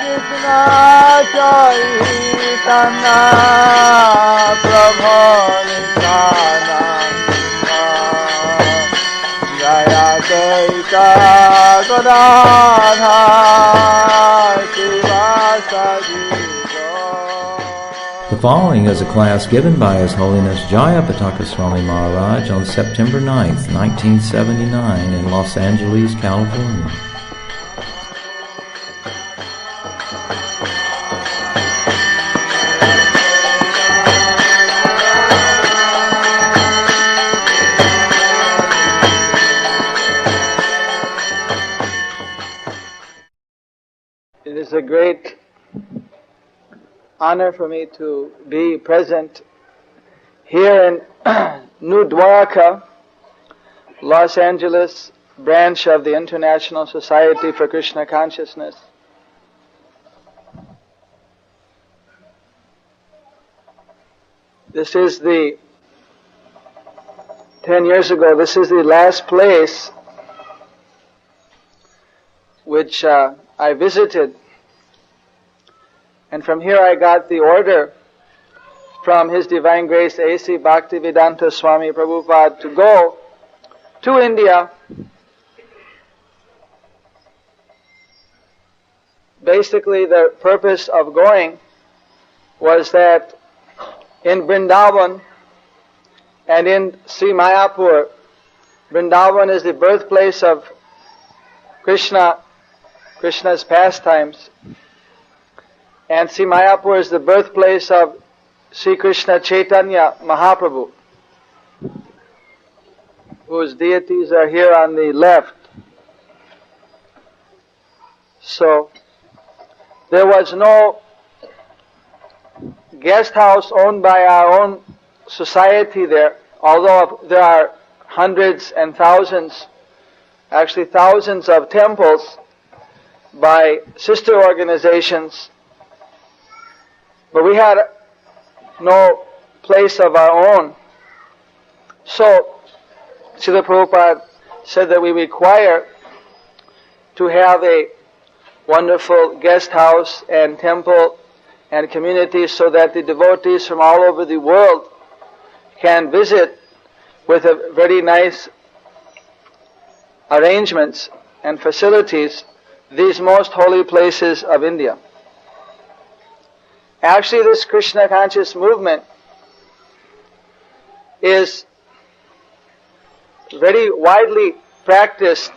Krishna Chaitanya Prabhu Nityananda Jayapataka Swami The following is a class given by His Holiness Jayapataka Swami Maharaj on September 9th, 1979 in Los Angeles, California. It is a great honor for me to be present here in New Dwarka, Los Angeles branch of the International Society for Krishna Consciousness. This is 10 years ago, this is the last place which I visited. And from here I got the order from His Divine Grace A.C. Bhaktivedanta Swami Prabhupada to go to India. Basically the purpose of going was that in Vrindavan and in Sri Mayapur, Vrindavan is the birthplace of Krishna's pastimes. And Sri Mayapur is the birthplace of Sri Krishna Chaitanya Mahaprabhu, whose deities are here on the left. So, there was no guest house owned by our own society there, although there are hundreds and thousands, actually thousands of temples by sister organizations. But we had no place of our own. So, Srila Prabhupada said that we require to have a wonderful guest house and temple and community so that the devotees from all over the world can visit with a very nice arrangements and facilities these most holy places of India. Actually, this Krishna conscious movement is very widely practiced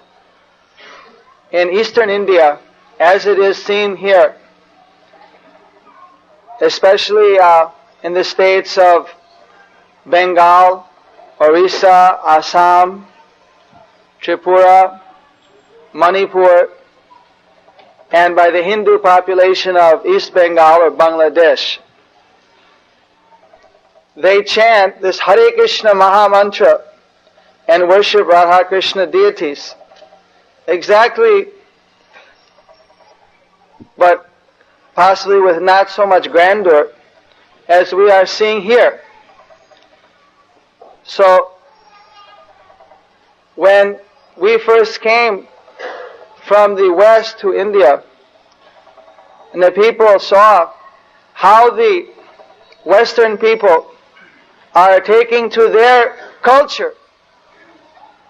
in eastern India as it is seen here, especially in the states of Bengal, Orissa, Assam, Tripura, Manipur, and by the Hindu population of East Bengal or Bangladesh. They chant this Hare Krishna Maha Mantra and worship Radha Krishna deities. Exactly, but possibly with not so much grandeur as we are seeing here. So, when we first came from the West to India, and the people saw how the Western people are taking to their culture,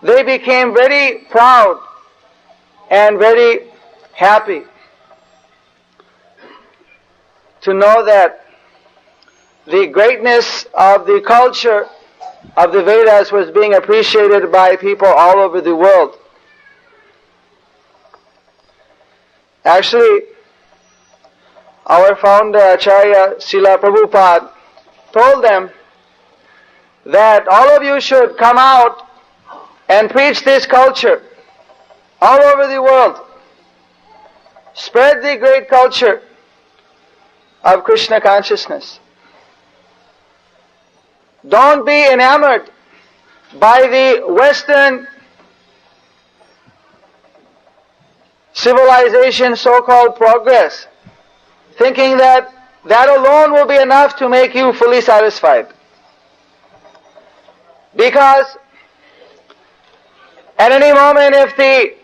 they became very proud and very happy to know that the greatness of the culture of the Vedas was being appreciated by people all over the world. Actually, our founder Acharya Srila Prabhupada told them that all of you should come out and preach this culture all over the world. Spread the great culture of Krishna consciousness. Don't be enamored by the Western civilization so-called progress, thinking that that alone will be enough to make you fully satisfied. Because at any moment if the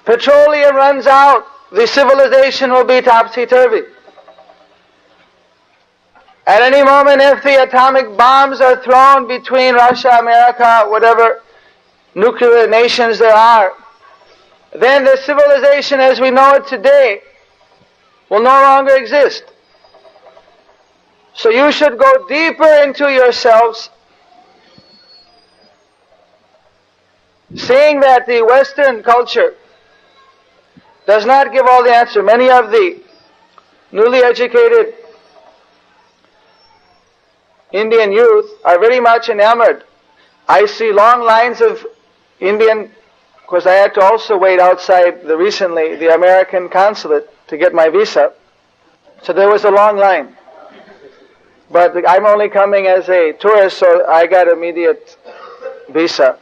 petroleum runs out, the civilization will be topsy-turvy. At any moment, if the atomic bombs are thrown between Russia, America, whatever nuclear nations there are, then the civilization as we know it today will no longer exist. So you should go deeper into yourselves, seeing that the Western culture does not give all the answer. Many of the newly educated Indian youth are very much enamored. I see long lines of Indian, because I had to also wait outside recently the American consulate to get my visa. So there was a long line. But I'm only coming as a tourist, so I got immediate visa.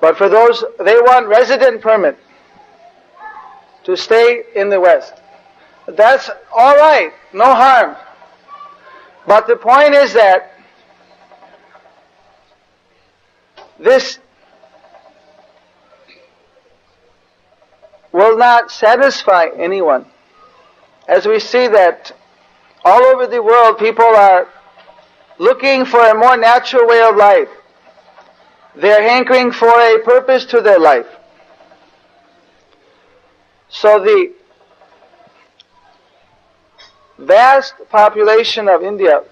But for those, they want resident permit to stay in the West. That's all right, no harm. But the point is that this will not satisfy anyone. As we see that all over the world people are looking for a more natural way of life. They're hankering for a purpose to their life. So the vast population of India,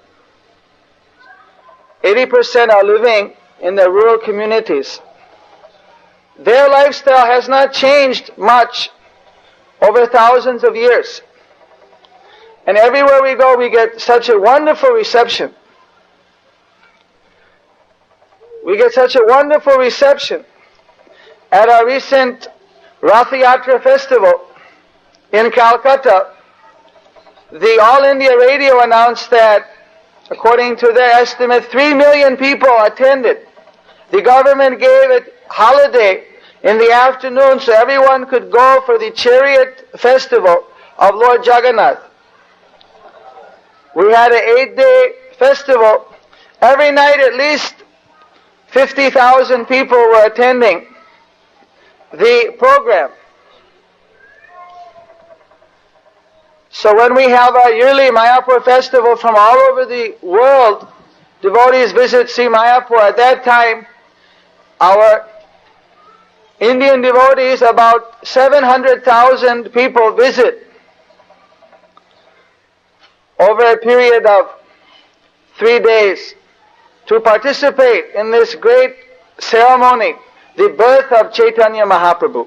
80% are living in the rural communities. Their lifestyle has not changed much over thousands of years. And everywhere we go, we get such a wonderful reception. We get such a wonderful reception. At our recent Rath Yatra festival in Calcutta, the All India Radio announced that, according to their estimate, 3 million people attended. The government gave a holiday in the afternoon so everyone could go for the chariot festival of Lord Jagannath. We had an 8-day festival. Every night at least 50,000 people were attending the program. So when we have our yearly Mayapur festival from all over the world, devotees visit Sri Mayapur. At that time, our Indian devotees, about 700,000 people visit over a period of 3 days to participate in this great ceremony, the birth of Chaitanya Mahaprabhu.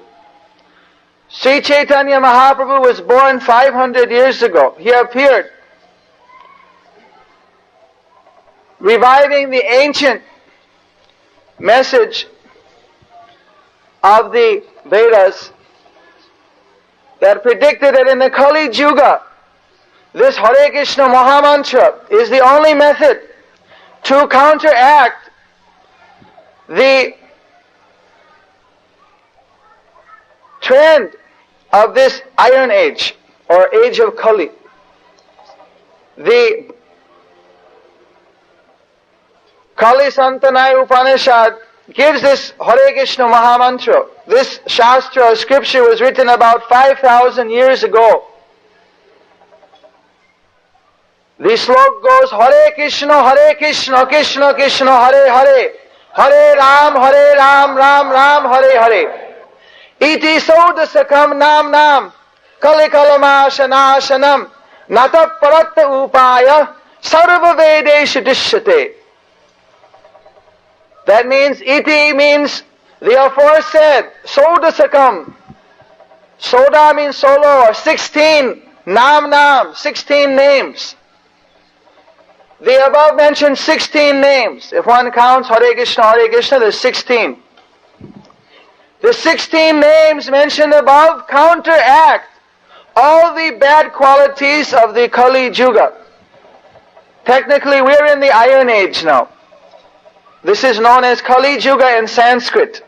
Sri Chaitanya Mahaprabhu was born 500 years ago. He appeared reviving the ancient message of the Vedas that predicted that in the Kali Yuga, this Hare Krishna Maha Mantra is the only method to counteract the trend of this Iron Age or Age of Kali. The Kali Santanai Upanishad gives this Hare Krishna Maha Mantra. This Shastra or scripture was written about 5,000 years ago. The slok goes, Hare Krishna, Krishna Krishna, Hare Hare, Hare Ram, Ram Ram, Hare Hare. Iti Saudasakam Nam Nam, Kali Kalamashanashanam, Nata Paratta Upaya, Sarva Vedesha Dishyate. That means, iti means the aforesaid, Saudasakam. Soda means solo, or 16, Nam, 16 names. The above mentioned 16 names. If one counts Hare Krishna, there's 16. The 16 names mentioned above counteract all the bad qualities of the Kali Yuga. Technically, we're in the Iron Age now. This is known as Kali Yuga in Sanskrit.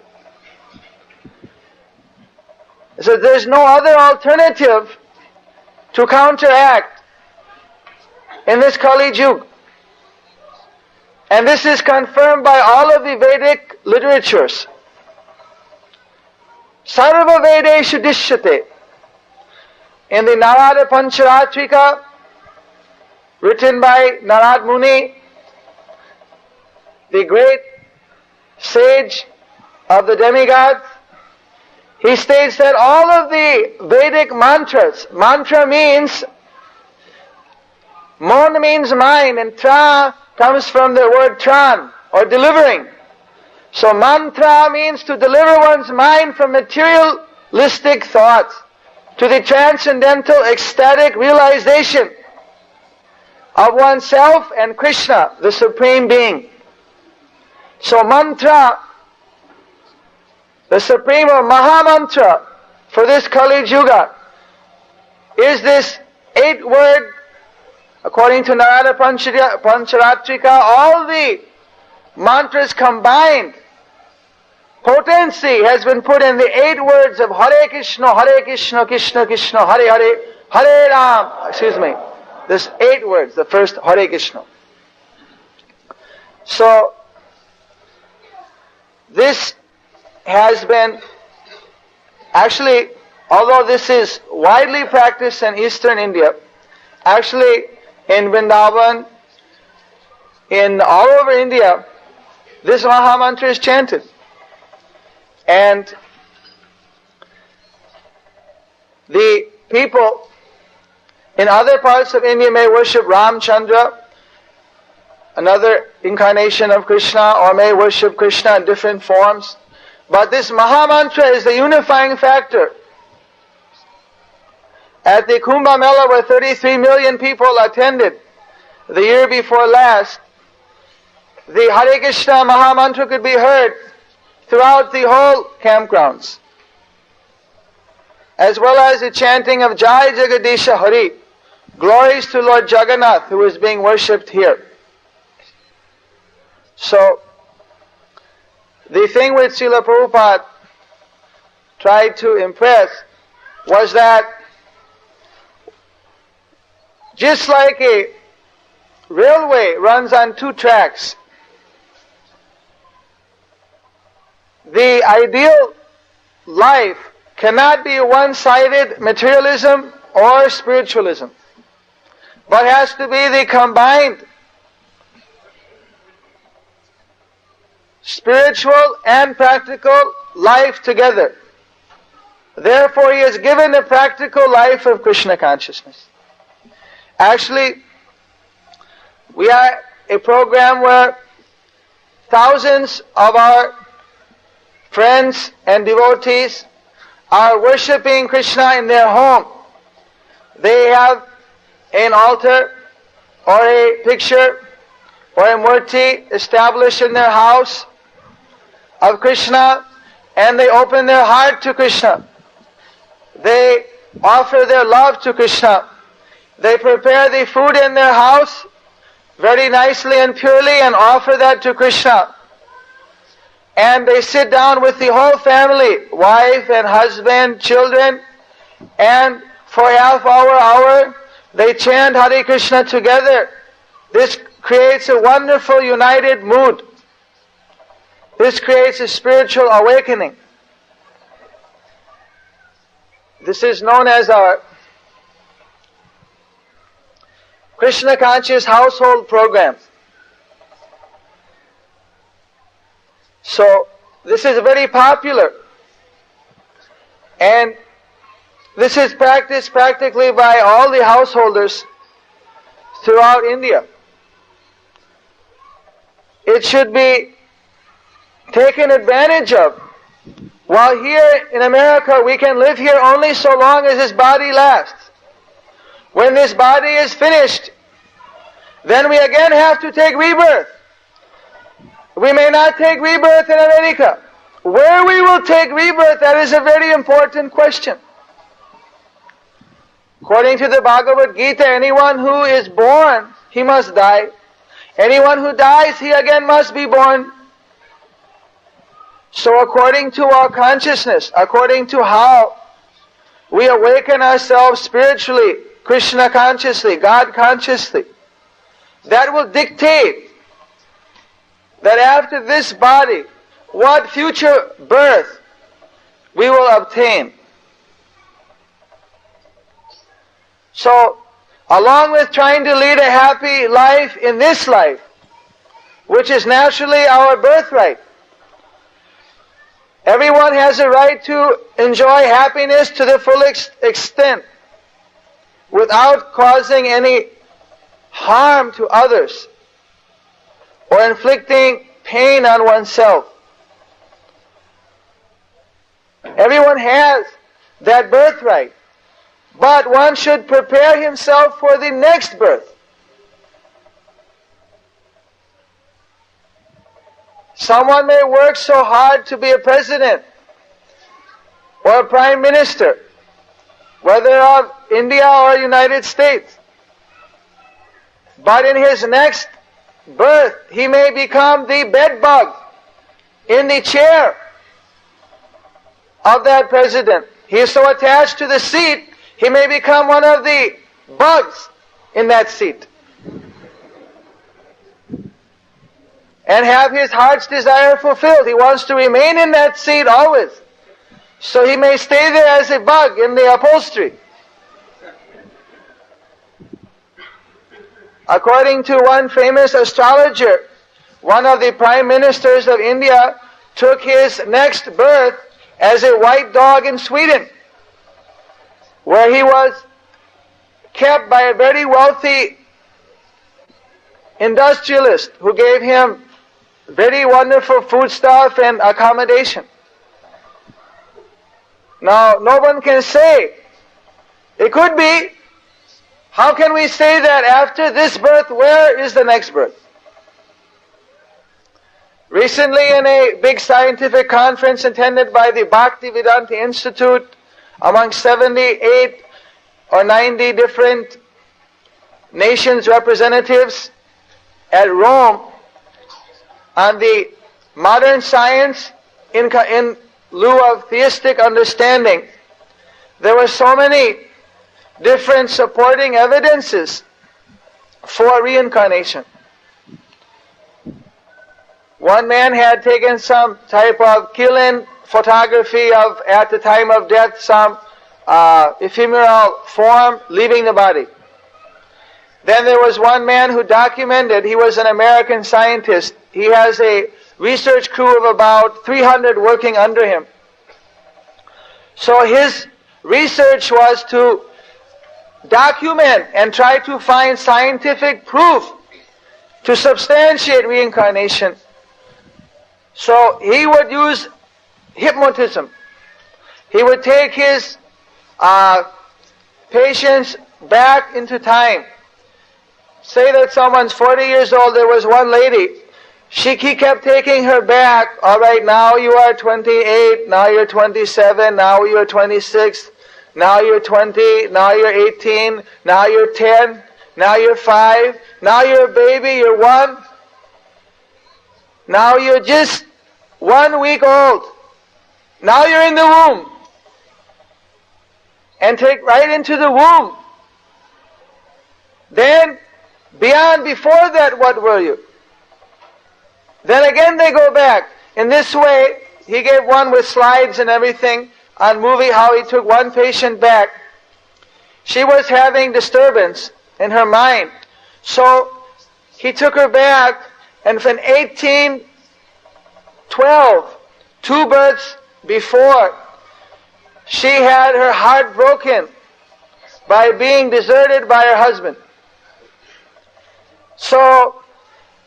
So there's no other alternative to counteract in this Kali Yuga. And this is confirmed by all of the Vedic literatures. Sarva Vedesha Dishyate. in the Narada Pancharatrika, written by Narad Muni, the great sage of the demigods, he states that all of the Vedic mantras, mantra means, mon means mind, and tra comes from the word tran, or delivering. So mantra means to deliver one's mind from materialistic thoughts to the transcendental ecstatic realization of oneself and Krishna, the Supreme Being. So mantra, the supreme or Maha Mantra for this Kali Yuga, is this 8-word, according to Narada Pancharatrika, all the mantras combined, potency has been put in the 8 words of Hare Krishna, Krishna Krishna, Hare Hare, Hare Ram, this 8 words, the first Hare Krishna. So, this has been, actually, although this is widely practiced in Eastern India, actually in Vrindavan, in all over India, this Maha Mantra is chanted. And the people in other parts of India may worship Ramchandra, another incarnation of Krishna, or may worship Krishna in different forms. But this Maha Mantra is the unifying factor. At the Kumbh Mela, where 33 million people attended the year before last, the Hare Krishna Maha Mantra could be heard throughout the whole campgrounds, as well as the chanting of Jai Jagadisha Hari, glories to Lord Jagannath, who is being worshipped here. So, the thing which Srila Prabhupada tried to impress was that just like a railway runs on 2 tracks, the ideal life cannot be one-sided materialism or spiritualism, but has to be the combined spiritual and practical life together. Therefore, he has given a practical life of Krishna consciousness. Actually, we are a program where thousands of our friends and devotees are worshipping Krishna in their home. They have an altar or a picture or a murti established in their house of Krishna, and they open their heart to Krishna. They offer their love to Krishna. They prepare the food in their house very nicely and purely and offer that to Krishna. And they sit down with the whole family, wife and husband, children, and for half hour, they chant Hare Krishna together. This creates a wonderful united mood. This creates a spiritual awakening. This is known as our Krishna Conscious Household Program. So, this is very popular. And this is practiced practically by all the householders throughout India. It should be taken advantage of. While here in America we can live here only so long as this body lasts. When this body is finished, then we again have to take rebirth. We may not take rebirth in America. Where we will take rebirth, that is a very important question. According to the Bhagavad Gita, anyone who is born, he must die. Anyone who dies, he again must be born. So according to our consciousness, according to how we awaken ourselves spiritually, Krishna consciously, God consciously, that will dictate that after this body, what future birth we will obtain. So, along with trying to lead a happy life in this life, which is naturally our birthright, everyone has a right to enjoy happiness to the full extent without causing any harm to others or inflicting pain on oneself. Everyone has that birthright, but one should prepare himself for the next birth. Someone may work so hard to be a president or a prime minister, whether of India or United States. But in his next birth, he may become the bed bug in the chair of that president. He is so attached to the seat, he may become one of the bugs in that seat and have his heart's desire fulfilled. He wants to remain in that seat always. So he may stay there as a bug in the upholstery. According to one famous astrologer, one of the prime ministers of India took his next birth as a white dog in Sweden, where he was kept by a very wealthy industrialist who gave him very wonderful foodstuff and accommodation. Now, no one can say, it could be, how can we say that after this birth, where is the next birth? Recently, in a big scientific conference attended by the Bhaktivedanta Institute, among 78 or 90 different nations' representatives at Rome, on the modern science in lieu of theistic understanding, there were so many different supporting evidences for reincarnation. One man had taken some type of kill-in photography of, at the time of death, some ephemeral form leaving the body. Then there was one man who documented, he was an American scientist. He has a research crew of about 300 working under him. So his research was to document and try to find scientific proof to substantiate reincarnation. So he would use hypnotism. He would take his patients back into time. Say that someone's 40 years old, there was one lady, he kept taking her back, all right, now you are 28, now you're 27, now you're 26, now you're 20, now you're 18, now you're 10, now you're 5, now you're a baby, you're 1, now you're just 1 week old, now you're in the womb, and take right into the womb. Then, before that, what were you? Then again they go back. In this way, he gave one with slides and everything on movie how he took one patient back. She was having disturbance in her mind. So he took her back, and from 1812, 2 births before, she had her heart broken by being deserted by her husband. So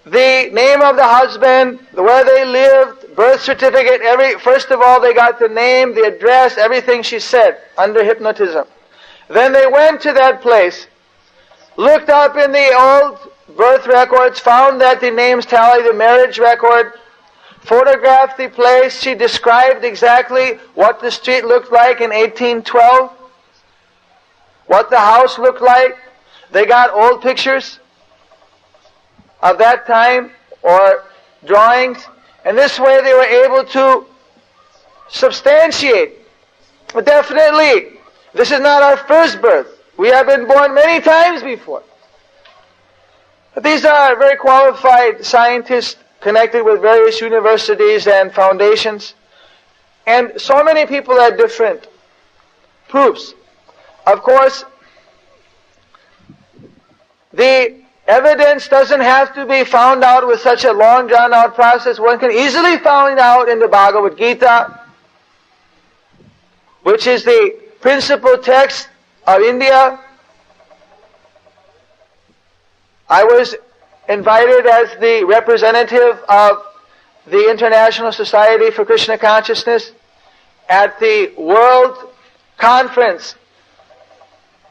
the name of the husband, where they lived, birth certificate, first of all they got the name, the address, everything she said under hypnotism. Then they went to that place, looked up in the old birth records, found that the names tally the marriage record, photographed the place. She described exactly what the street looked like in 1812, what the house looked like. They got old pictures of that time or drawings, and this way they were able to substantiate. But definitely, this is not our first birth. We have been born many times before. But these are very qualified scientists connected with various universities and foundations, and so many people had different proofs. Of course, The evidence doesn't have to be found out with such a long drawn out process. One can easily find out in the Bhagavad Gita, which is the principal text of India. I was invited as the representative of the International Society for Krishna Consciousness at the World Conference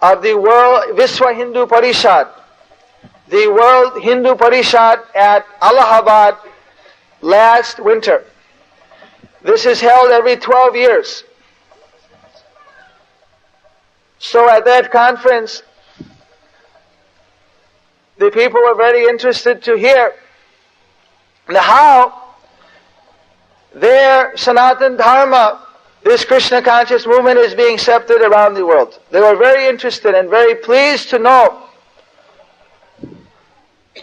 of the World Vishwa Hindu Parishad, the World Hindu Parishad at Allahabad last winter. This is held every 12 years. So at that conference, the people were very interested to hear how their Sanatana Dharma, this Krishna conscious movement, is being accepted around the world. They were very interested and very pleased to know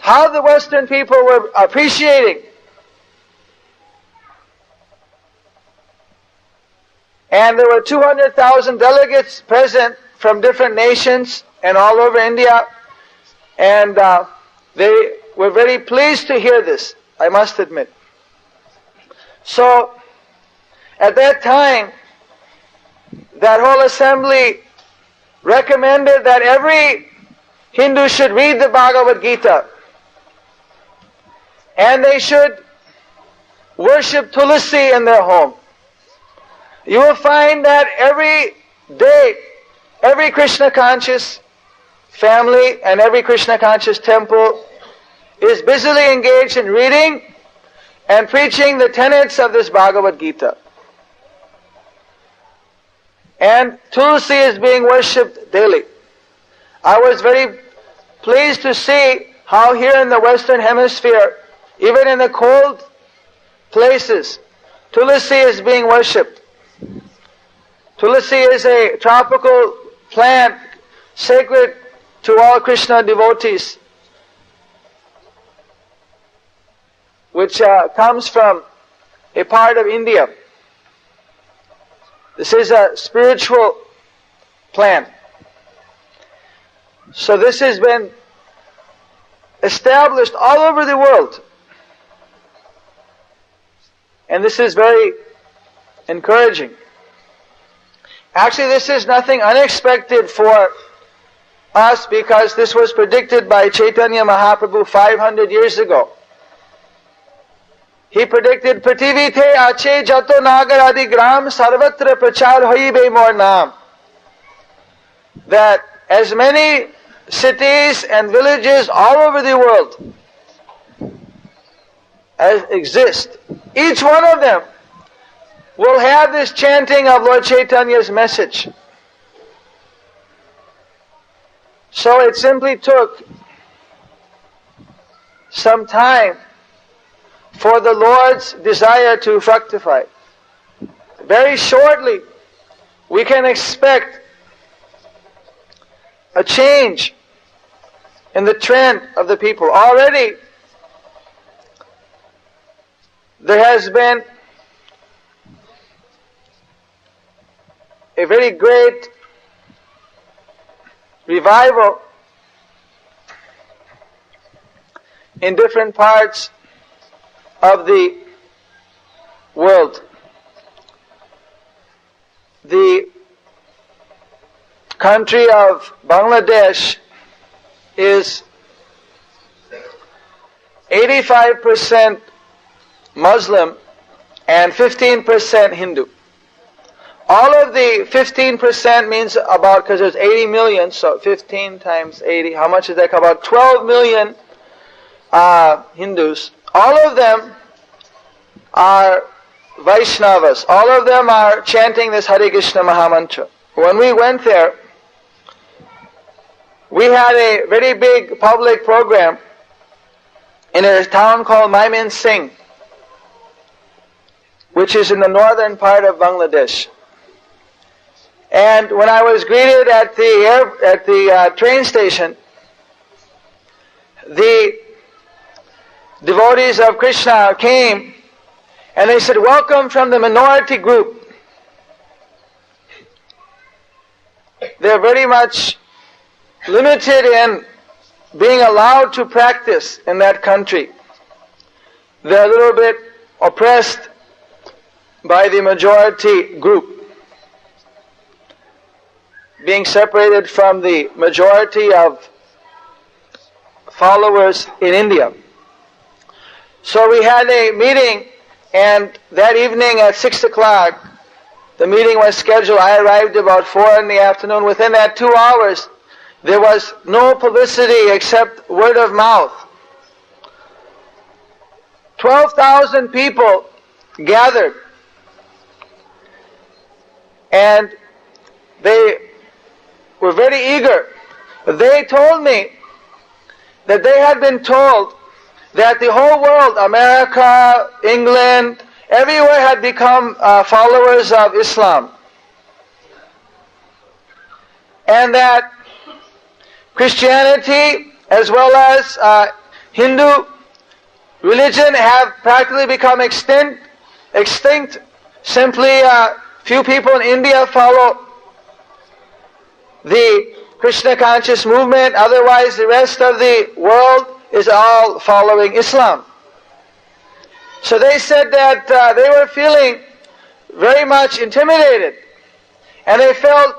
how the Western people were appreciating and there were 200,000 delegates present from different nations and all over India, and they were very pleased to hear this, I must admit. So, at that time, that whole assembly recommended that every Hindu should read the Bhagavad Gita, and they should worship Tulasi in their home. You will find that every day, every Krishna conscious family and every Krishna conscious temple is busily engaged in reading and preaching the tenets of this Bhagavad Gita. And Tulasi is being worshipped daily. I was very pleased to see how here in the Western Hemisphere, even in the cold places, Tulasi is being worshipped. Tulasi is a tropical plant sacred to all Krishna devotees, which comes from a part of India. This is a spiritual plant. So this has been established all over the world. And this is very encouraging. Actually, this is nothing unexpected for us because this was predicted by Chaitanya Mahaprabhu 500 years ago. He predicted, Prithvi the ache jato nagar adi gram sarvatra prachar hoibe mor naam. That as many cities and villages all over the world as exist, each one of them will have this chanting of Lord Chaitanya's message. So it simply took some time for the Lord's desire to fructify. Very shortly, we can expect a change in the trend of the people. Already, there has been a very great revival in different parts of the world. The country of Bangladesh is 85% Muslim and 15% Hindu. All of the 15% means about, because there's 80 million, so 15 times 80, how much is that? About 12 million Hindus. All of them are Vaishnavas. All of them are chanting this Hare Krishna Maha Mantra. When we went there, we had a very big public program in a town called Maimin Singh, which is in the northern part of Bangladesh. And when I was greeted at the train station, the devotees of Krishna came and they said, "Welcome from the minority group." They're very much limited in being allowed to practice in that country. They're a little bit oppressed by the majority group, being separated from the majority of followers in India. So we had a meeting, and that evening at 6 o'clock, the meeting was scheduled. I arrived about 4 in the afternoon. Within that 2 hours, there was no publicity except word of mouth. 12,000 people gathered, and they were very eager. They told me that they had been told that the whole world, America, England, everywhere had become followers of Islam. And that Christianity as well as Hindu religion have practically become extinct. Simply few people in India follow the Krishna conscious movement. Otherwise, the rest of the world is all following Islam. So they said that they were feeling very much intimidated, and they felt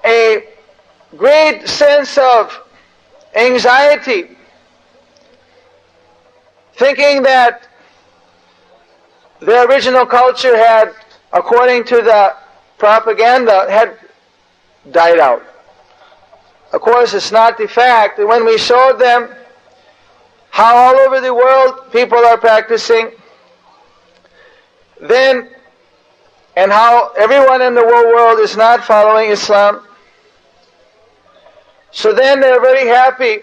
a great sense of anxiety, thinking that their original culture had, according to the propaganda, had died out. Of course, it's not the fact. And when we showed them how all over the world people are practicing, then, and how everyone in the whole world is not following Islam, so then they're very happy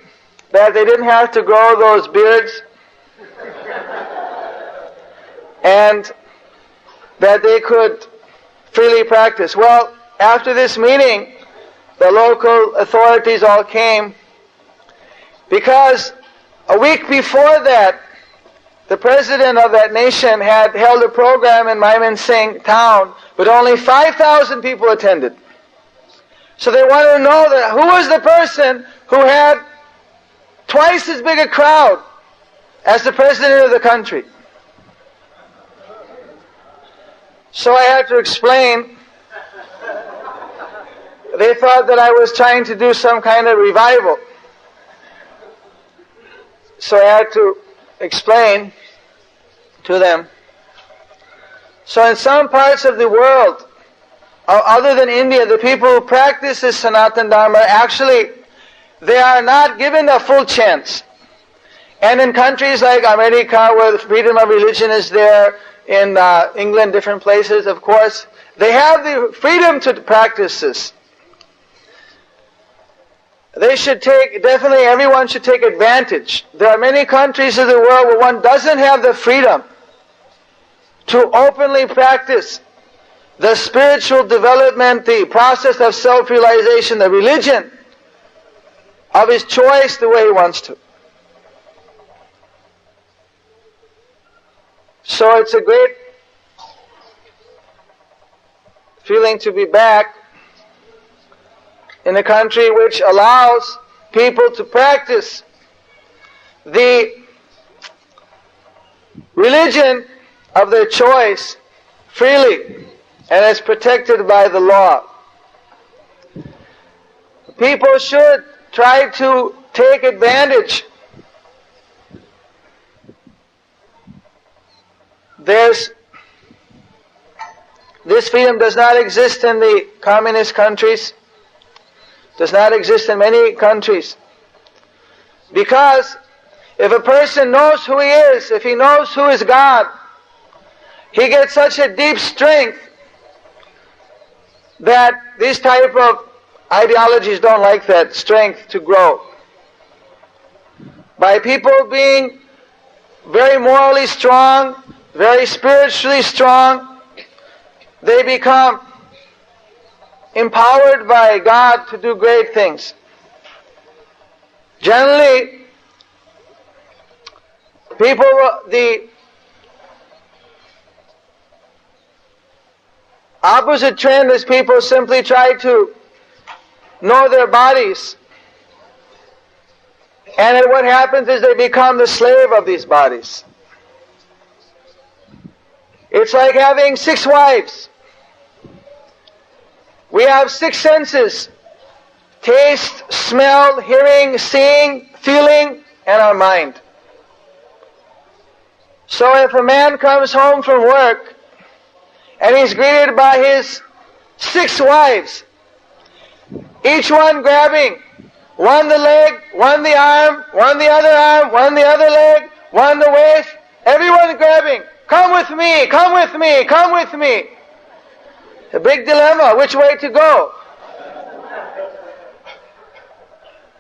that they didn't have to grow those beards and that they could freely practice. Well, after this meeting, the local authorities all came, because a week before that, the president of that nation had held a program in Mymensingh town, but only 5,000 people attended. So they wanted to know that who was the person who had twice as big a crowd as the president of the country. So I had to explain. They thought that I was trying to do some kind of revival. So I had to explain to them. So in some parts of the world, other than India, the people who practice this Sanatana Dharma, actually, they are not given a full chance. And in countries like America, where the freedom of religion is there, in England, different places, of course, they have the freedom to practice this. They should definitely everyone should take advantage. There are many countries of the world where one doesn't have the freedom to openly practice the spiritual development, the process of self-realization, the religion of his choice the way he wants to. So it's a great feeling to be back in a country which allows people to practice the religion of their choice freely and is protected by the law. People should try to take advantage. This freedom does not exist in the communist countries, does not exist in many countries. Because if a person knows who he is, if he knows who is God, he gets such a deep strength that these type of ideologies don't like that strength to grow. By people being very morally strong, very spiritually strong, they become empowered by God to do great things. Generally, the opposite trend is people simply try to know their bodies And then what happens is they become the slave of these bodies. It's like having 6 wives. We have 6 senses: taste, smell, hearing, seeing, feeling, and our mind. So if a man comes home from work and he's greeted by his 6 wives, each one grabbing, one the leg, one the arm, one the other leg, one the waist, everyone grabbing, come with me, come with me, come with me. A big dilemma, which way to go?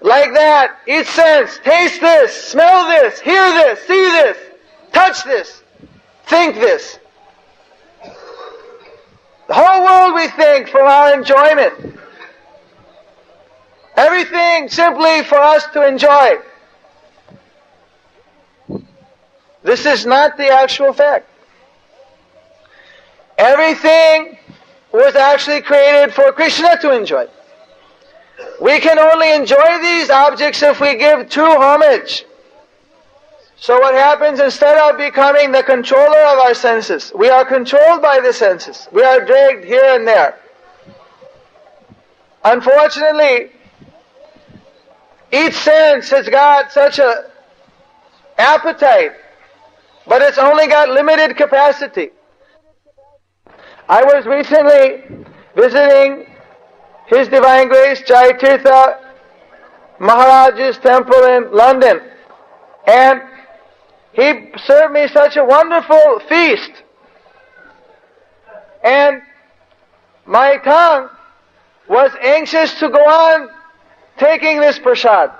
Like that, each sense, taste this, smell this, hear this, see this, touch this, think this. The whole world we think for our enjoyment. Everything simply for us to enjoy. This is not the actual fact. Everything was actually created for Krishna to enjoy. We can only enjoy these objects if we give true homage. So what happens, instead of becoming the controller of our senses, we are controlled by the senses. We are dragged here and there. Unfortunately, each sense has got such an appetite, but it's only got limited capacity. I was recently visiting His Divine Grace Jayapataka Maharaj's temple in London, and he served me such a wonderful feast, and my tongue was anxious to go on taking this prasad.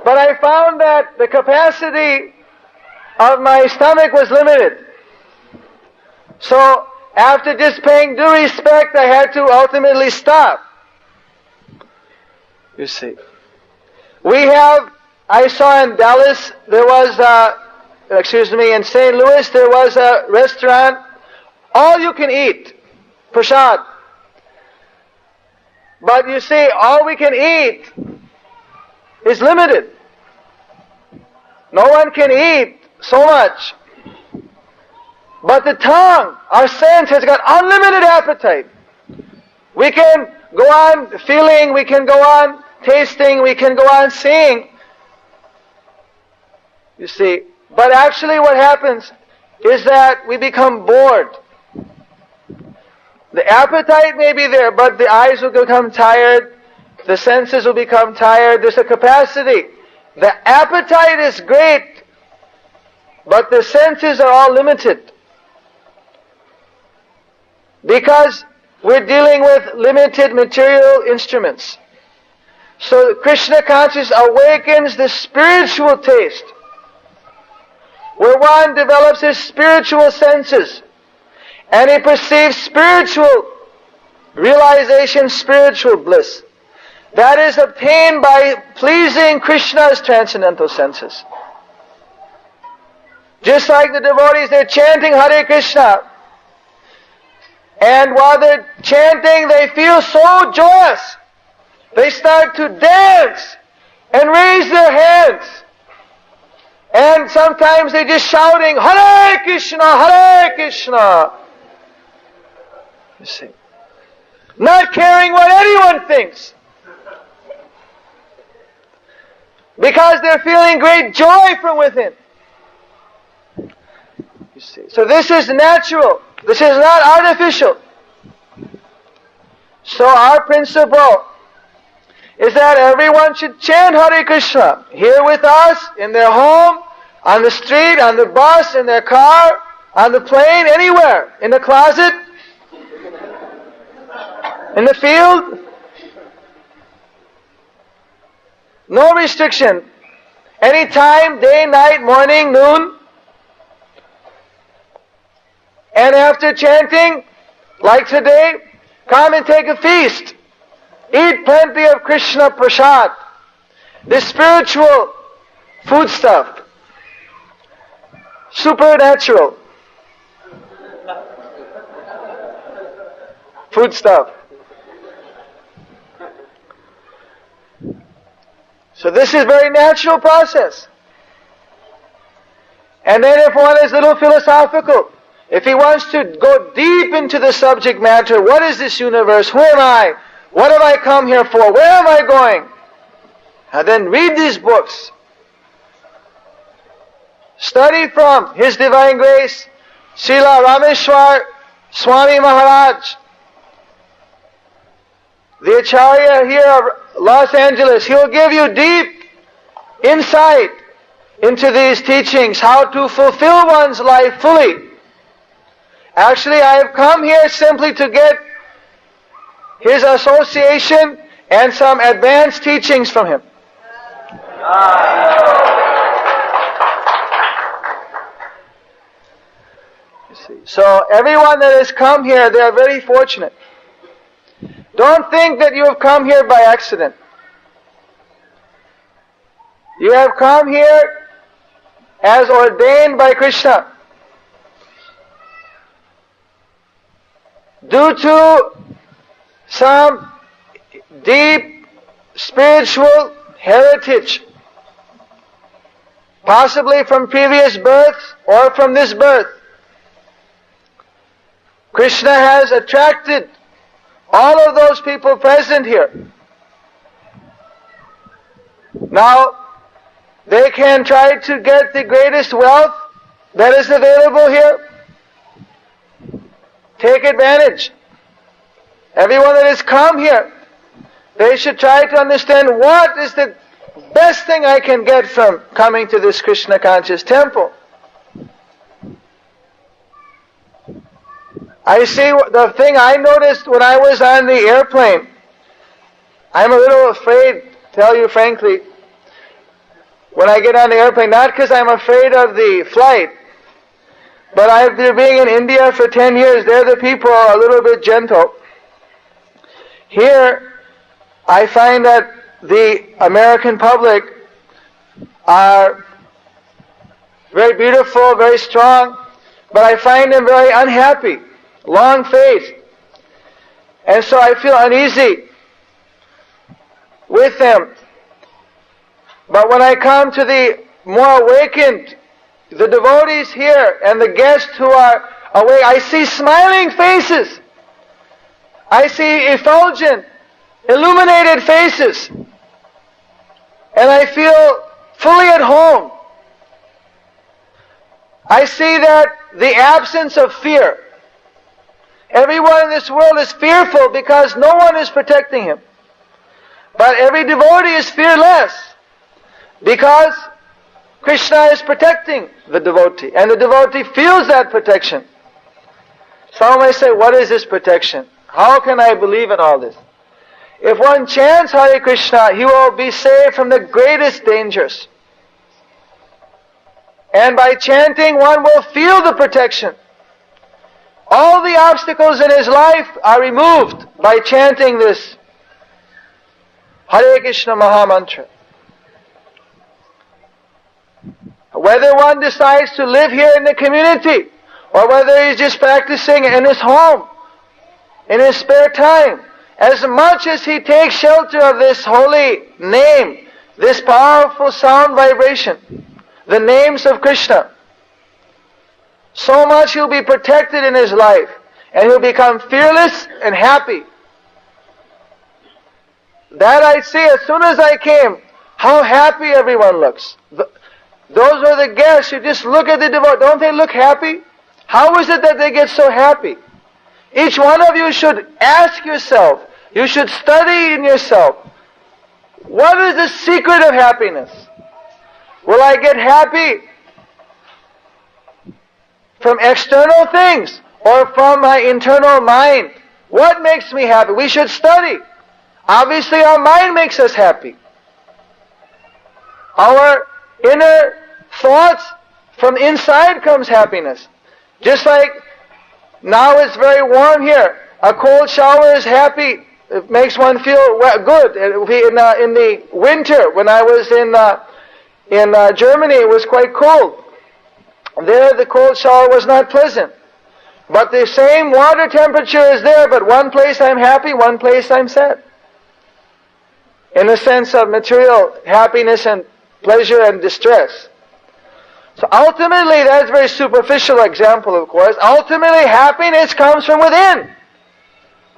But I found that the capacity of my stomach was limited. So after just paying due respect, I had to ultimately stop. You see. I saw in Dallas, in St. Louis, there was a restaurant, all you can eat, prasad. But you see, all we can eat is limited. No one can eat so much. But the tongue, our sense, has got unlimited appetite. We can go on feeling, we can go on tasting, we can go on seeing. You see, but actually what happens is that we become bored. The appetite may be there, but the eyes will become tired, the senses will become tired, there's a capacity. The appetite is great, but the senses are all limited. Because we're dealing with limited material instruments. So Krishna consciousness awakens the spiritual taste, where one develops his spiritual senses, and he perceives spiritual realization, spiritual bliss. That is obtained by pleasing Krishna's transcendental senses. Just like the devotees, they're chanting Hare Krishna, and while they're chanting, they feel so joyous. They start to dance and raise their hands. And sometimes they're just shouting, Hare Krishna, Hare Krishna. You see. Not caring what anyone thinks. Because they're feeling great joy from within. You see. So this is natural. This is not artificial. So our principle is that everyone should chant Hare Krishna here with us, in their home, on the street, on the bus, in their car, on the plane, anywhere, in the closet, in the field. No restriction. Anytime, day, night, morning, noon. And after chanting, like today, come and take a feast. Eat plenty of Krishna prasad, the spiritual foodstuff, supernatural foodstuff. So this is a very natural process. And then if one is a little philosophical, if he wants to go deep into the subject matter, what is this universe? Who am I? What have I come here for? Where am I going? And then read these books. Study from His Divine Grace, Srila Rameshwar Swami Maharaj, the Acharya here of Los Angeles. He will give you deep insight into these teachings, how to fulfill one's life fully. Actually, I have come here simply to get his association and some advanced teachings from him. You see. So everyone that has come here, they are very fortunate. Don't think that you have come here by accident. You have come here as ordained by Krishna, due to some deep spiritual heritage, possibly from previous births or from this birth. Krishna has attracted all of those people present here. Now, they can try to get the greatest wealth that is available here. Take advantage. Everyone that has come here, they should try to understand what is the best thing I can get from coming to this Krishna conscious temple. I see the thing I noticed when I was on the airplane. I'm a little afraid, tell you frankly, when I get on the airplane, not because I'm afraid of the flight, but after being in India for 10 years, there the people are a little bit gentle. Here, I find that the American public are very beautiful, very strong, but I find them very unhappy, long-faced. And so I feel uneasy with them. But when I come to the more awakened, the devotees here and the guests who are awake, I see smiling faces. I see effulgent, illuminated faces. And I feel fully at home. I see that the absence of fear. Everyone in this world is fearful because no one is protecting him. But every devotee is fearless because Krishna is protecting the devotee, and the devotee feels that protection. Some may say, what is this protection? How can I believe in all this? If one chants Hare Krishna, he will be saved from the greatest dangers. And by chanting, one will feel the protection. All the obstacles in his life are removed by chanting this Hare Krishna Maha Mantra. Whether one decides to live here in the community, or whether he's just practicing in his home, in his spare time, as much as he takes shelter of this holy name, this powerful sound vibration, the names of Krishna, so much he'll be protected in his life, and he'll become fearless and happy. That I see as soon as I came, how happy everyone looks. Those are the guests. You just look at the devotees. Don't they look happy? How is it that they get so happy? Each one of you should ask yourself, you should study in yourself, what is the secret of happiness? Will I get happy from external things or from my internal mind? What makes me happy? We should study. Obviously our mind makes us happy. Our inner thoughts, from inside comes happiness. Just like now it's very warm here. A cold shower is happy. It makes one feel good. In the winter, when I was in Germany, it was quite cold. There the cold shower was not pleasant. But the same water temperature is there, but one place I'm happy, one place I'm sad. in the sense of material happiness and pleasure and distress. So ultimately, that's a very superficial example, of course. Ultimately, happiness comes from within.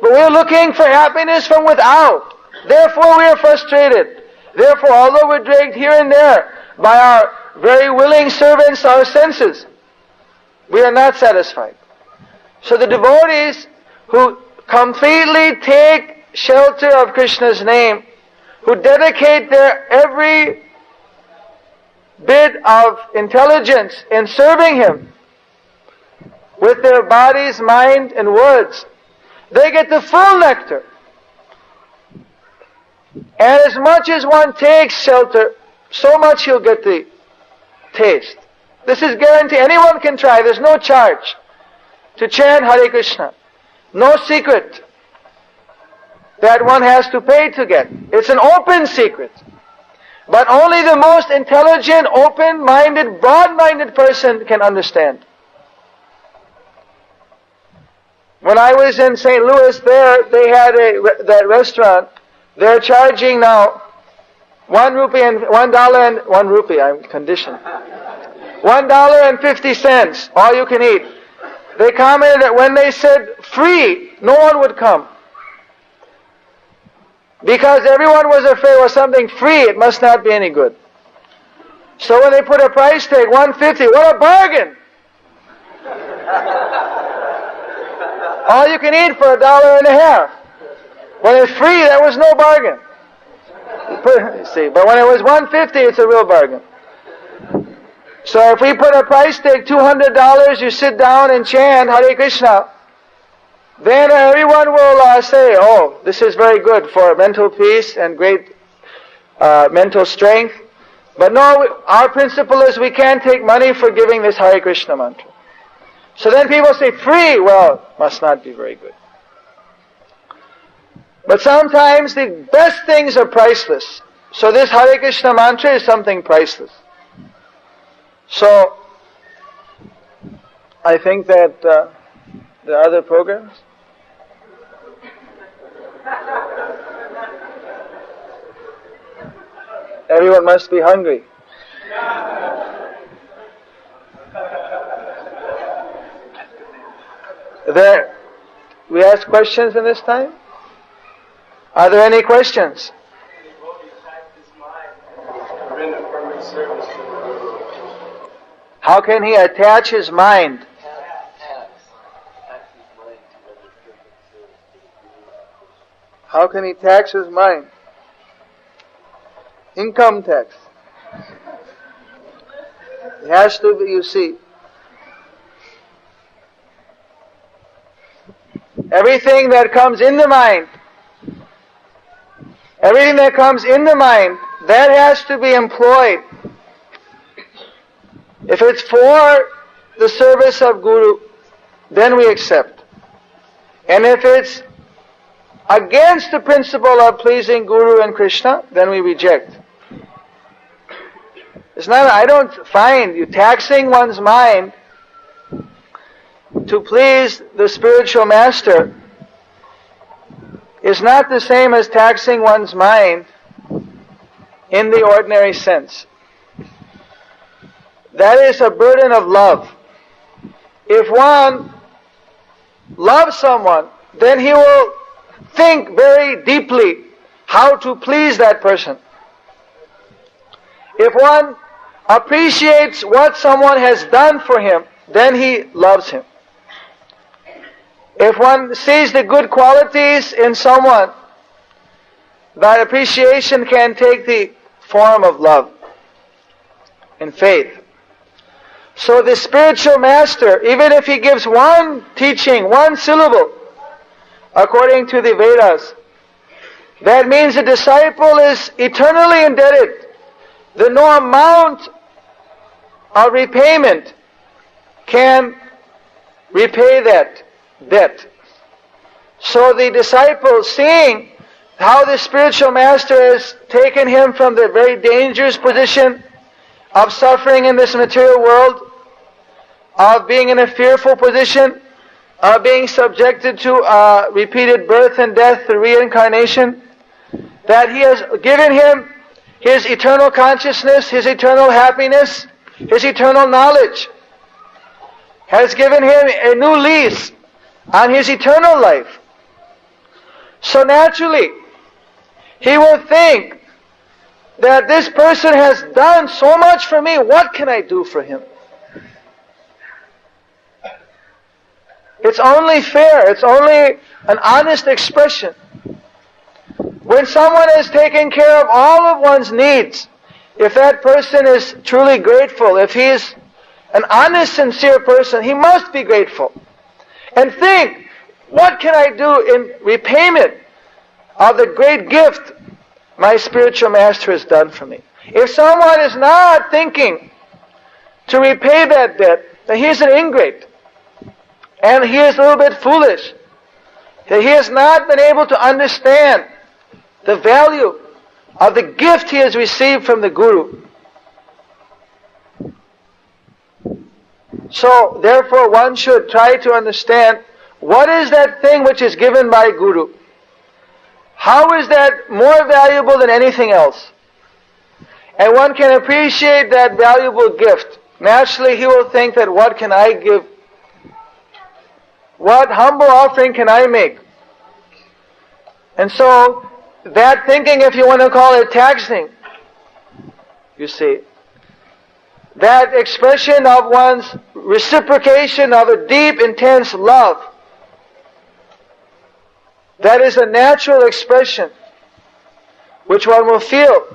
But we're looking for happiness from without. Therefore, we are frustrated. Therefore, although we're dragged here and there by our very willing servants, our senses, we are not satisfied. So the devotees who completely take shelter of Krishna's name, who dedicate their every bit of intelligence in serving Him with their bodies, mind, and words, they get the full nectar. And as much as one takes shelter, so much you'll get the taste. This is guaranteed. Anyone can try. There's no charge to chant Hare Krishna. No secret that one has to pay to get. It's an open secret. But only the most intelligent, open-minded, broad-minded person can understand. When I was in St. Louis, there they had that restaurant. They're charging now $1 I'm conditioned. $1.50, all you can eat. They commented that when they said free, no one would come. Because everyone was afraid of something free, it must not be any good. So when they put a price tag, $1.50, what a bargain! All you can eat for $1.50. When it's free, that was no bargain. See, but when it was $1.50, it's a real bargain. So if we put a price tag, $200, you sit down and chant Hare Krishna, then everyone will say, oh, this is very good for mental peace and great mental strength. But no, our principle is we can't take money for giving this Hare Krishna mantra. So then people say, free, well, must not be very good. But sometimes the best things are priceless. So this Hare Krishna mantra is something priceless. So, I think that there are other programs. Everyone must be hungry. We ask questions in this time? Are there any questions? How can he attach his mind? How can he tax his mind? Income tax. It has to be, you see. Everything that comes in the mind, that has to be employed. If it's for the service of Guru, then we accept. And if it's against the principle of pleasing Guru and Krishna, then we reject. It's not, I don't find you taxing one's mind to please the spiritual master is not the same as taxing one's mind in the ordinary sense. That is a burden of love. If one loves someone, then he will think very deeply how to please that person. If one appreciates what someone has done for him, then he loves him. If one sees the good qualities in someone, that appreciation can take the form of love and faith. So the spiritual master, even if he gives one teaching, one syllable, according to the Vedas, that means the disciple is eternally indebted. That no amount of repayment can repay that debt. So the disciple, seeing how the spiritual master has taken him from the very dangerous position of suffering in this material world, of being in a fearful position, of being subjected to repeated birth and death, the reincarnation, that He has given him His eternal consciousness, His eternal happiness, His eternal knowledge, has given him a new lease on his eternal life. So naturally, he will think that this person has done so much for me, what can I do for him? It's only fair, it's only an honest expression. When someone has taken care of all of one's needs, if that person is truly grateful, if he is an honest, sincere person, he must be grateful. And think, what can I do in repayment of the great gift my spiritual master has done for me? If someone is not thinking to repay that debt, then he is an ingrate. And he is a little bit foolish. That he has not been able to understand the value of the gift he has received from the Guru. So, therefore, one should try to understand what is that thing which is given by Guru. How is that more valuable than anything else? And one can appreciate that valuable gift. Naturally, he will think that what can I give? What humble offering can I make? And so, that thinking, if you want to call it taxing, you see, that expression of one's reciprocation of a deep, intense love, that is a natural expression which one will feel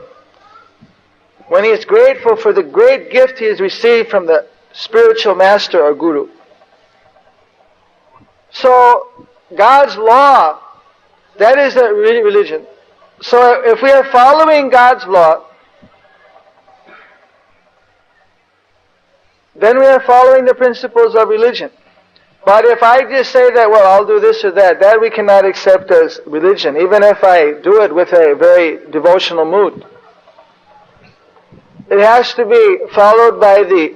when he is grateful for the great gift he has received from the spiritual master or Guru. So, God's law, that is a religion. So, if we are following God's law, then we are following the principles of religion. But if I just say that, well, I'll do this or that we cannot accept as religion, even if I do it with a very devotional mood. It has to be followed by the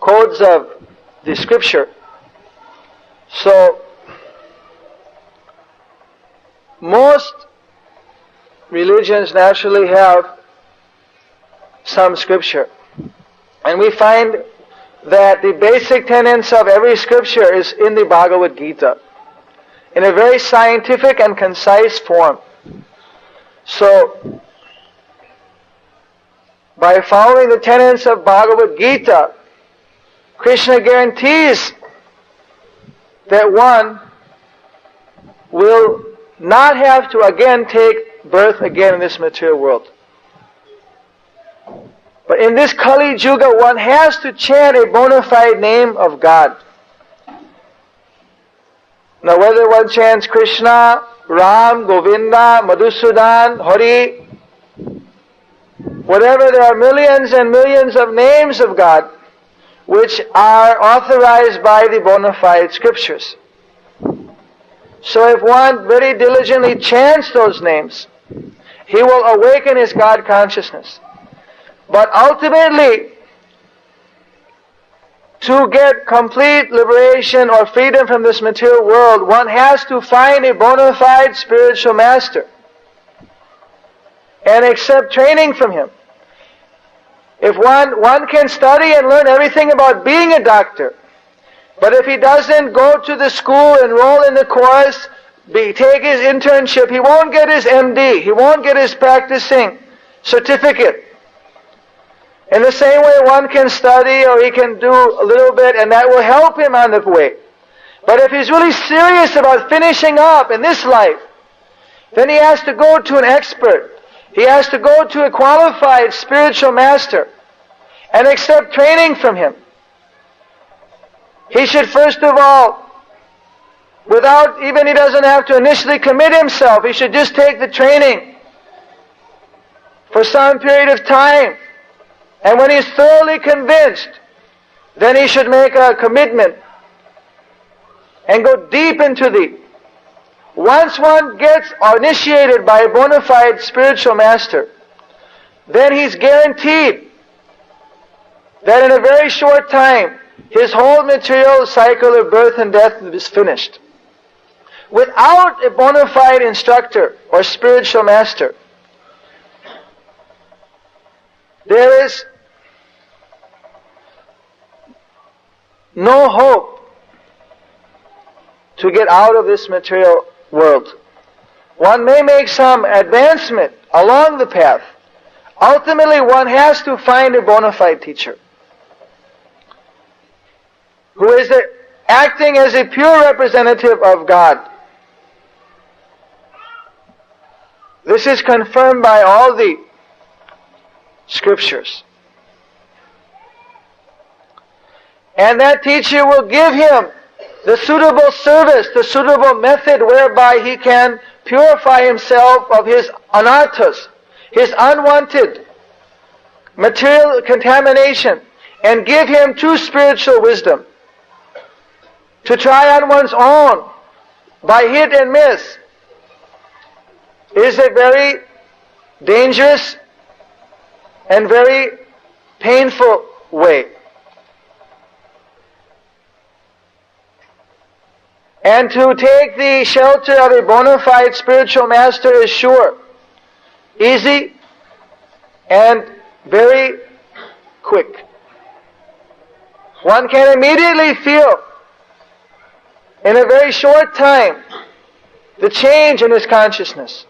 codes of the scripture. So, most religions naturally have some scripture. And we find that the basic tenets of every scripture is in the Bhagavad Gita, in a very scientific and concise form. So, by following the tenets of Bhagavad Gita, Krishna guarantees that one will not have to again take birth again in this material world. But in this Kali Yuga, one has to chant a bona fide name of God. Now whether one chants Krishna, Ram, Govinda, Madhusudan, Hari, whatever, there are millions and millions of names of God which are authorized by the bona fide scriptures. So if one very diligently chants those names, he will awaken his God consciousness. But ultimately, to get complete liberation or freedom from this material world, one has to find a bona fide spiritual master and accept training from him. If one can study and learn everything about being a doctor, but if he doesn't go to the school, enroll in the course, take his internship, he won't get his MD, he won't get his practicing certificate. In the same way, one can study or he can do a little bit and that will help him on the way. But if he's really serious about finishing up in this life, then he has to go to an expert. He has to go to a qualified spiritual master and accept training from him. He should first of all, he doesn't have to initially commit himself. He should just take the training for some period of time. And when he's thoroughly convinced, then he should make a commitment and go deep into the... Once one gets initiated by a bona fide spiritual master, then he's guaranteed that in a very short time, his whole material cycle of birth and death is finished. without a bona fide instructor or spiritual master, there is no hope to get out of this material world. One may make some advancement along the path. Ultimately, one has to find a bona fide teacher who is acting as a pure representative of God. This is confirmed by all the scriptures. And that teacher will give him the suitable service, the suitable method whereby he can purify himself of his anarthas, his unwanted material contamination, and give him true spiritual wisdom. To try on one's own by hit and miss is a very dangerous and very painful way. And to take the shelter of a bona fide spiritual master is sure, easy, and very quick. One can immediately feel in a very short time the change in his consciousness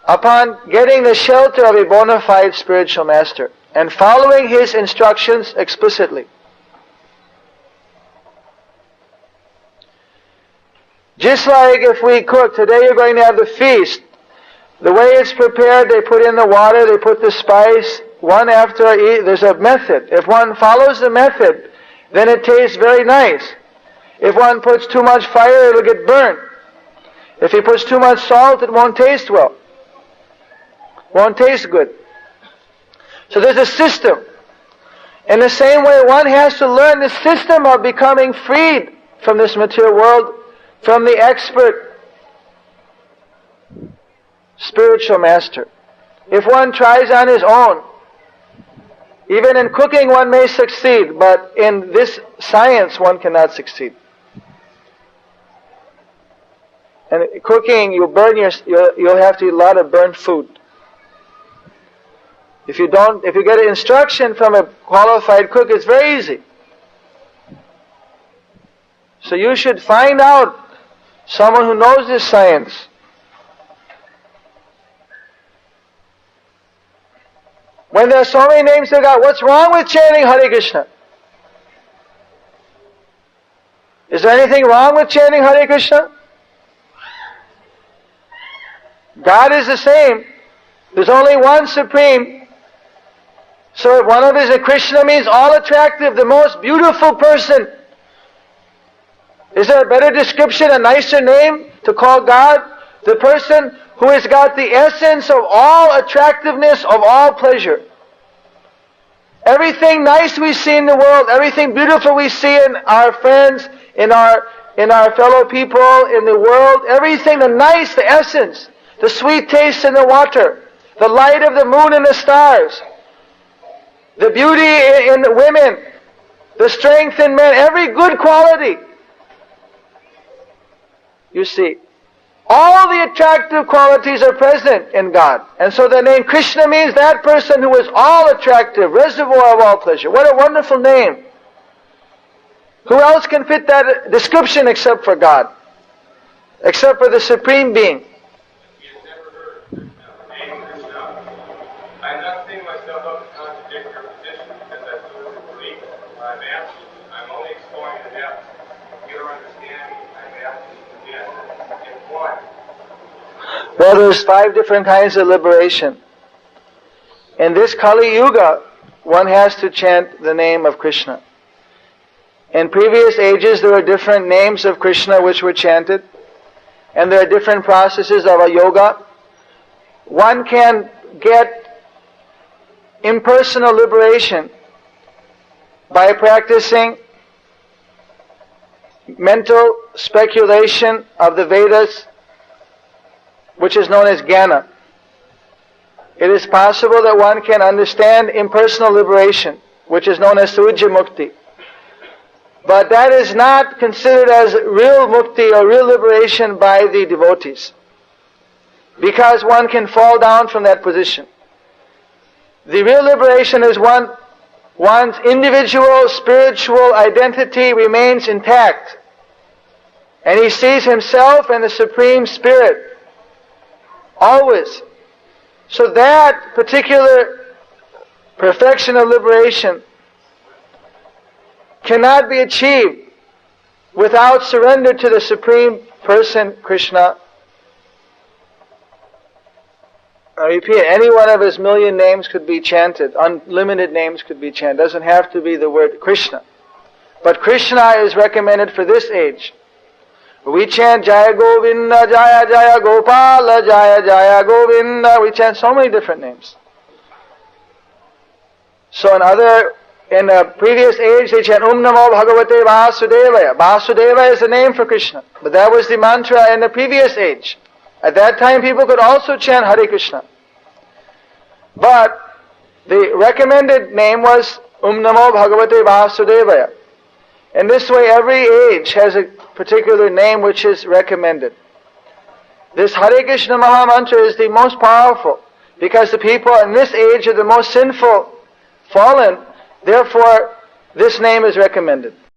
upon getting the shelter of a bona fide spiritual master and following his instructions explicitly. Just like if we cook, today you're going to have the feast. The way it's prepared, they put in the water, they put the spice, one after each. There's a method. If one follows the method, then it tastes very nice. If one puts too much fire, it'll get burnt. If he puts too much salt, it won't taste well. Won't taste good. So there's a system. In the same way, one has to learn the system of becoming freed from this material world, from the expert spiritual master. If one tries on his own, even in cooking one may succeed, but in this science one cannot succeed. And cooking, you'll have to eat a lot of burnt food. If you get an instruction from a qualified cook, it's very easy. So you should find out someone who knows this science. When there are so many names of God, what's wrong with chanting Hare Krishna? Is there anything wrong with chanting Hare Krishna? God is the same. There's only one Supreme. So if one of his Krishna means all attractive, the most beautiful person. Is there a better description, a nicer name to call God? The person who has got the essence of all attractiveness, of all pleasure. Everything nice we see in the world, everything beautiful we see in our friends, in our fellow people, in the world, everything, the nice, the essence, the sweet taste in the water, the light of the moon and the stars, the beauty in the women, the strength in men, every good quality. You see, all the attractive qualities are present in God. And so the name Krishna means that person who is all attractive, reservoir of all pleasure. What a wonderful name. Who else can fit that description except for God? Except for the Supreme Being. I'm not setting myself up to contradict your position because I truly believe it. I'm asking, I'm only exploring the depths. Your understanding, I'm asking again. In what? Well, there's 5 different kinds of liberation. In this Kali Yuga, one has to chant the name of Krishna. In previous ages, there were different names of Krishna which were chanted, and there are different processes of a yoga. One can get impersonal liberation by practicing mental speculation of the Vedas, which is known as Jnana. It is possible that one can understand impersonal liberation, which is known as Sujya Mukti. But that is not considered as real mukti or real liberation by the devotees, because one can fall down from that position. The real liberation is one's individual spiritual identity remains intact, and he sees himself and the Supreme Spirit always. So that particular perfection of liberation cannot be achieved without surrender to the Supreme Person, Krishna. I repeat, any one of his million names could be chanted. Unlimited names could be chanted. It doesn't have to be the word Krishna. But Krishna is recommended for this age. We chant Jaya Govinda, Jaya Jaya Gopala, Jaya Jaya Govinda. We chant so many different names. So in a previous age, they chant Om Namo Bhagavate Vasudevaya. Vasudeva is the name for Krishna. But that was the mantra in the previous age. At that time, people could also chant Hare Krishna. But the recommended name was Om Namo Bhagavate Vasudevaya. In this way, every age has a particular name which is recommended. This Hare Krishna Maha Mantra is the most powerful, because the people in this age are the most sinful, fallen. Therefore, this name is recommended.